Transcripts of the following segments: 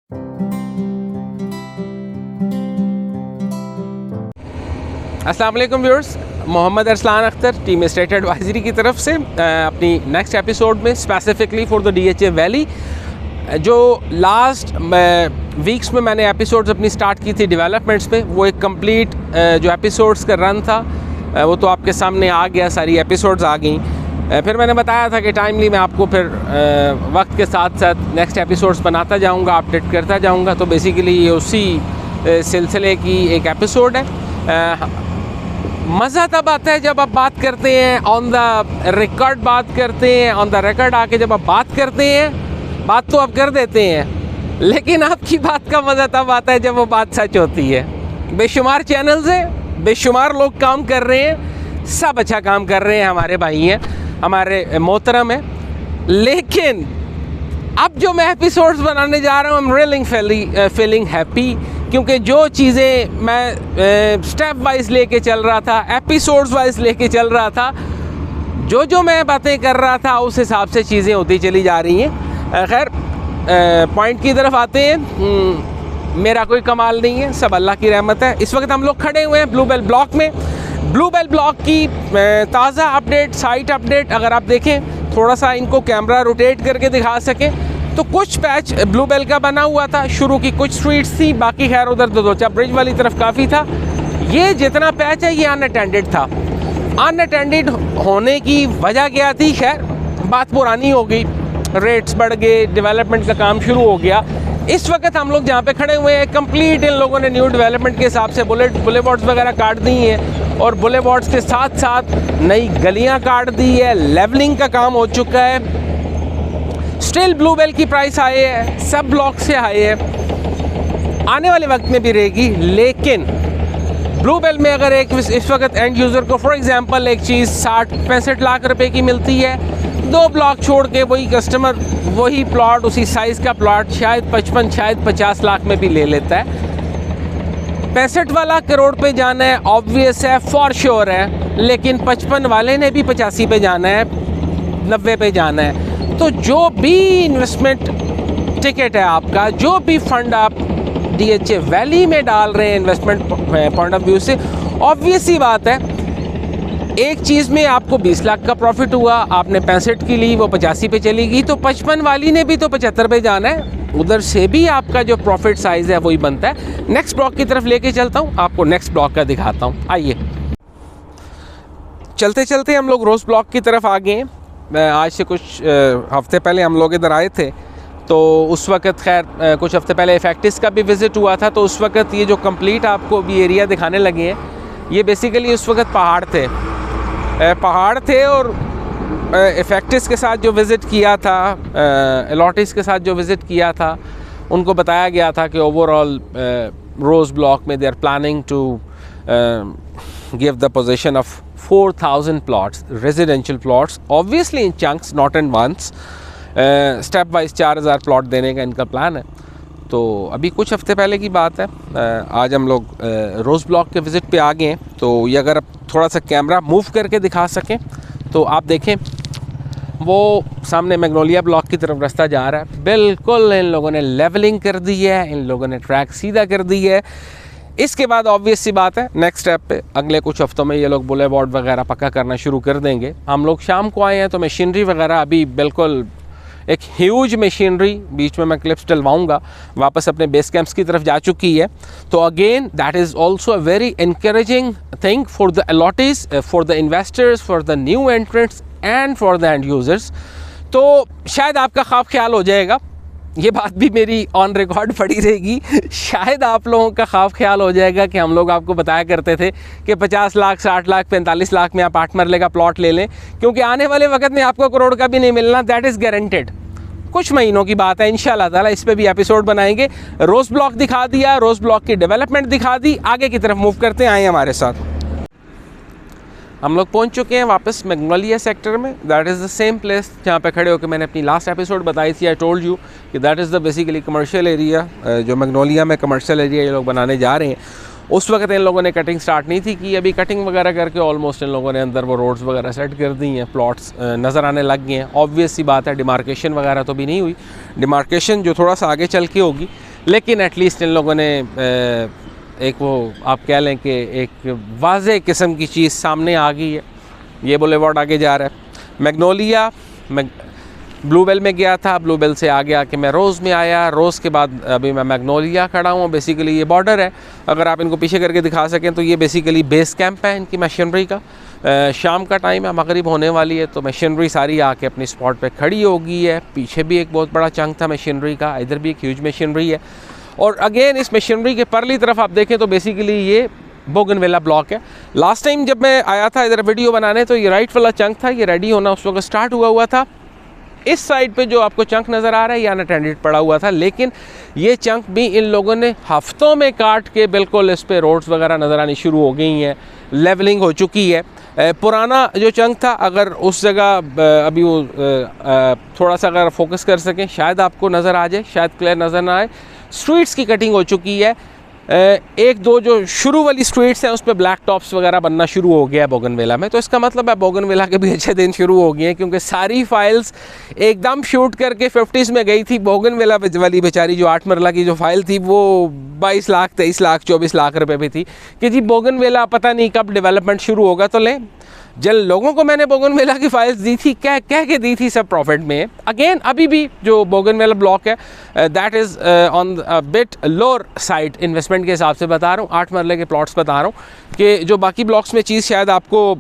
अस्सलाम वालेकुम viewers, Mohammad Arsalan Akhtar team estate advisory की तरफ से अपनी नेक्स्ट एपिसोड में specifically for the DHA valley जो लास्ट वीक्स में मैंने एपिसोड्स अपनी स्टार्ट की थी डेवलपमेंट्स पे, वो एक कंप्लीट जो एपिसोड्स का रन था वो तो आपके सामने आ गया, सारी एपिसोड्स आ गई। फिर मैंने बताया था कि टाइमली मैं आपको फिर वक्त के साथ साथ नेक्स्ट एपिसोड्स बनाता जाऊंगा, अपडेट करता जाऊंगा। तो बेसिकली ये उसी सिलसिले की एक एपिसोड है। मज़ा तब आता है जब आप बात करते हैं ऑन द रिकॉर्ड, बात करते हैं ऑन द रिकॉर्ड आके जब आप बात करते हैं, बात तो आप कर देते हैं, लेकिन आपकी बात का मज़ा तब आता है जब वो बात सच होती है। बेशुमार चैनल्स हैं, बेशुमार लोग काम कर रहे हैं, सब अच्छा काम कर रहे हैं, हमारे भाई हैं, हमारे मोहतरम हैं, लेकिन अब जो मैं एपिसोड्स बनाने जा रहा हूँ, आई एम फीलिंग हैप्पी, क्योंकि जो चीज़ें मैं स्टेप वाइज लेके चल रहा था, एपिसोड्स वाइज लेके चल रहा था, जो मैं बातें कर रहा था उस हिसाब से चीज़ें होती चली जा रही हैं। खैर पॉइंट की तरफ आते हैं। मेरा कोई कमाल नहीं है, सब अल्लाह की रहमत है। इस वक्त हम लोग खड़े हुए हैं ब्लू बेल ब्लॉक में। ब्लू बेल ब्लॉक की ताज़ा अपडेट, साइट अपडेट, अगर आप देखें थोड़ा सा इनको कैमरा रोटेट करके दिखा सकें तो कुछ पैच ब्लू बेल का बना हुआ था, शुरू की कुछ स्ट्रीट्स थी, बाकी खैर उधर दोचा ब्रिज वाली तरफ काफ़ी था। ये जितना पैच है ये अनअटेंडेड था। अनअटेंडेड होने की वजह क्या थी? खैर बात पुरानी हो गई, रेट्स बढ़ गए, डेवलपमेंट का काम शुरू हो गया। इस वक्त हम लोग जहाँ पे खड़े हुए हैं कंप्लीट इन लोगों ने न्यू डेवलपमेंट के हिसाब से बुलेवार्ड्स वगैरह काट दी हैं, और बुलेवार्ड्स के साथ साथ नई गलियाँ काट दी है, लेवलिंग का काम हो चुका है। स्टिल ब्लू बेल की प्राइस हाई है, सब ब्लॉक से हाई है, आने वाले वक्त में भी रहेगी। लेकिन ब्लू बेल में अगर एक इस वक्त एंड यूज़र को फॉर एग्जांपल एक चीज़ 60-65 लाख रुपए की मिलती है, 2 ब्लॉक छोड़ के वही कस्टमर वही प्लॉट, उसी साइज़ का प्लॉट शायद 55 शायद 50 लाख में भी ले लेता है। 65 वाला करोड़ पे जाना है, ऑब्वियस है, फॉर श्योर है, लेकिन 55 वाले ने भी 85 पे जाना है, 90 पे जाना है। तो जो भी इन्वेस्टमेंट टिकट है आपका, जो भी फंड आप DHA वैली में डाल रहे हैं इन्वेस्टमेंट पॉइंट ऑफ व्यू से, ऑब्वियस ही बात है, एक चीज़ में आपको 20 लाख का प्रॉफिट हुआ, आपने 65 की ली, वो 85 पे चली गई, तो 55 वाली ने भी तो 75 पे जाना है, उधर से भी आपका जो प्रॉफिट साइज़ है वही बनता है। नेक्स्ट ब्लॉक की तरफ लेके चलता हूँ, आपको नेक्स्ट ब्लॉक का दिखाता हूँ। आइए चलते चलते हम लोग रोज़ ब्लॉक की तरफ आ गए हैं। आज से कुछ हफ्ते पहले हम लोग इधर आए थे, तो उस वक्त खैर कुछ हफ्ते पहले इफेक्टिस का भी विज़िट हुआ था। तो उस वक्त ये जो कंप्लीट आपको भी एरिया दिखाने लगे हैं, ये बेसिकली उस वक्त पहाड़ थे और इफेक्टिस के साथ जो विज़िट किया था, एलॉटिस के साथ जो विज़िट किया था, उनको बताया गया था कि ओवरऑल रोज़ ब्लॉक में they are planning to give the position of 4,000 plots, residential plots, obviously in chunks, not in once, step wise 4,000 plot देने का इनका प्लान है। तो अभी कुछ हफ्ते पहले की बात है, आज हम लोग रोज़ ब्लॉक के विज़िट पे आ गए हैं। तो ये अगर आप थोड़ा सा कैमरा मूव करके दिखा सकें तो आप देखें, वो सामने मैग्नोलिया ब्लॉक की तरफ रास्ता जा रहा है। बिल्कुल इन लोगों ने लेवलिंग कर दी है, इन लोगों ने ट्रैक सीधा कर दी है। इसके बाद ऑब्वियस सी बात है, नेक्स्ट स्टेप पे अगले कुछ हफ्तों में ये लोग बुलेवार्ड वगैरह पक्का करना शुरू कर देंगे। हम लोग शाम को आए हैं तो मशीनरी वगैरह अभी बिल्कुल एक ह्यूज मशीनरी, बीच में मैं क्लिप्स डलवाऊंगा, वापस अपने बेस कैंप्स की तरफ जा चुकी है। तो again that is also a very encouraging thing for the allottees, for the investors, for the new entrants and for the end users. तो शायद आपका ख्वाब ख्याल हो जाएगा, ये बात भी मेरी ऑन रिकॉर्ड पड़ी रहेगी, शायद आप लोगों का ख्वाब ख्याल हो जाएगा कि हम लोग आपको बताया करते थे कि 50 लाख, 60 लाख, 45 लाख में आप 8 मरले का प्लॉट ले लें, क्योंकि आने वाले वक्त में आपको करोड़ का भी नहीं मिलना, दैट इज़ गारंटेड। कुछ महीनों की बात है, इंशाल्लाह ताला इस पे भी एपिसोड बनाएंगे। रोज़ ब्लॉक दिखा दिया, रोज़ ब्लॉक की डेवलपमेंट दिखा दी, आगे की तरफ मूव करते आए हमारे साथ। हम लोग पहुंच चुके हैं वापस मैग्नोलिया सेक्टर में। That is the same place जहाँ पे खड़े होकर मैंने अपनी लास्ट एपिसोड बताई थी। आई टोल्ड यू कि that is the basically commercial area, जो मैग्नोलिया में कमर्शियल एरिया ये लोग बनाने जा रहे हैं। उस वक्त इन लोगों ने कटिंग स्टार्ट नहीं थी की, अभी कटिंग वगैरह करके ऑलमोस्ट इन लोगों ने अंदर वो रोड्स वगैरह सेट कर दी हैं, प्लॉट्स नज़र आने लग गए हैं। ऑब्वियस सी बात है, डिमार्केशन वगैरह तो भी नहीं हुई, डिमार्केशन जो थोड़ा सा आगे चल के होगी, लेकिन एटलीस्ट इन लोगों ने एक वो आप कह लें कि एक वाज़ेह किस्म की चीज़ सामने आ गई है। ये बुलेवार्ड आगे जा रहा है। मैग्नोलिया, ब्लूबेल में गया था, ब्लूबेल से आगे आके मैं रोज़ में आया, रोज़ के बाद अभी मैं मैग्नोलिया खड़ा हूँ। बेसिकली ये बॉर्डर है, अगर आप इनको पीछे करके दिखा सकें तो ये बेसिकली बेस कैंप है इनकी मशीनरी का। शाम का टाइम है, मगरिब होने वाली है, तो मशीनरी सारी आके अपनी स्पॉट पे खड़ी हो गई है। पीछे भी एक बहुत बड़ा चंक था मशीनरी का, इधर भी एक ह्यूज मशीनरी है। और अगेन इस मशीनरी के परली तरफ आप देखें तो बेसिकली ये बोगनविला ब्लॉक है। लास्ट टाइम जब मैं आया था इधर वीडियो बनाने तो ये राइट वाला चंक था, ये रेडी होना उस वक्त स्टार्ट हुआ था। इस साइड पे जो आपको चंक नज़र आ रहा है ये अनअटेंडेड पड़ा हुआ था, लेकिन ये चंक भी इन लोगों ने हफ्तों में काट के बिल्कुल इस पे रोड्स वगैरह नज़र आनी शुरू हो गई हैं, लेवलिंग हो चुकी है। पुराना जो चंक था, अगर उस जगह अभी वो थोड़ा सा अगर फोकस कर सकें शायद आपको नज़र आ जाए, शायद क्लियर नज़र ना आए। स्ट्रीट्स की कटिंग हो चुकी है। एक दो जो शुरू वाली स्ट्रीट्स हैं उस पर ब्लैक टॉप्स वगैरह बनना शुरू हो गया है बोगनविला में। तो इसका मतलब है बोगनविला के भी अच्छे दिन शुरू हो गए हैं, क्योंकि सारी फाइल्स एकदम शूट करके 50s में गई थी। बोगनविला वाली बेचारी जो 8 मरला की जो फाइल थी वो 22 लाख 23 लाख 24 लाख रुपए भी थी कि जी बोगनविला पता नहीं कब डेवलपमेंट शुरू होगा। तो लें, जिन लोगों को मैंने बोगनविला की फाइल्स दी थी कह के दी थी सब प्रॉफिट में। अगेन अभी भी जो बोगनविला ब्लॉक है that is on bit lower side investment के हिसाब से बता रहा हूँ। 8 मरले के प्लॉट्स बता रहा हूँ कि जो बाकी ब्लॉक्स में चीज़ शायद आपको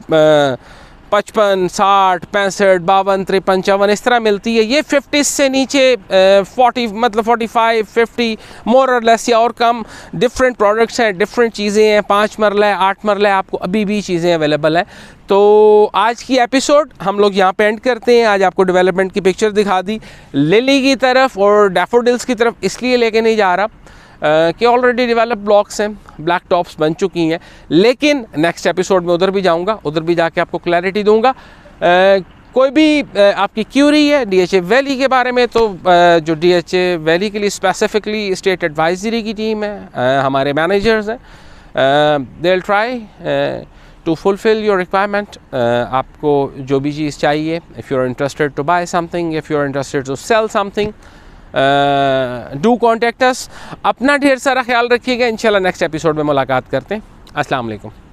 55, 60, 65, 52, 53, 54 इस तरह मिलती है। ये 50 से नीचे 40 मतलब 45, 50 मोर और लेस या और कम डिफरेंट प्रोडक्ट्स हैं, डिफरेंट चीज़ें हैं। 5 मरला है, 8 मरला है, आपको अभी भी चीज़ें अवेलेबल हैं। तो आज की एपिसोड हम लोग यहाँ पे एंड करते हैं। आज आपको डेवलपमेंट की पिक्चर दिखा दी, लिली की तरफ और डैफोडिल्स की तरफ इसलिए लेके नहीं जा रहा कि ऑलरेडी डेवलप ब्लॉक्स हैं, ब्लैक टॉप्स बन चुकी हैं, लेकिन नेक्स्ट एपिसोड में उधर भी जाऊंगा, उधर भी जाके आपको क्लैरिटी दूंगा। कोई भी आपकी क्यूरी है डीएचए वैली के बारे में तो जो डीएचए वैली के लिए स्पेसिफिकली स्टेट एडवाइजरी की टीम है, हमारे मैनेजर्स हैं, they will try to fulfil your requirement. आपको जो भी चीज़ चाहिए, if you are interested to buy something, if you are interested to sell something, do contact us. अपना ढेर सारा ख्याल रखिएगा। इंशाल्लाह नेक्स्ट एपिसोड में मुलाकात करते हैं। अस्सलाम वालेकुम।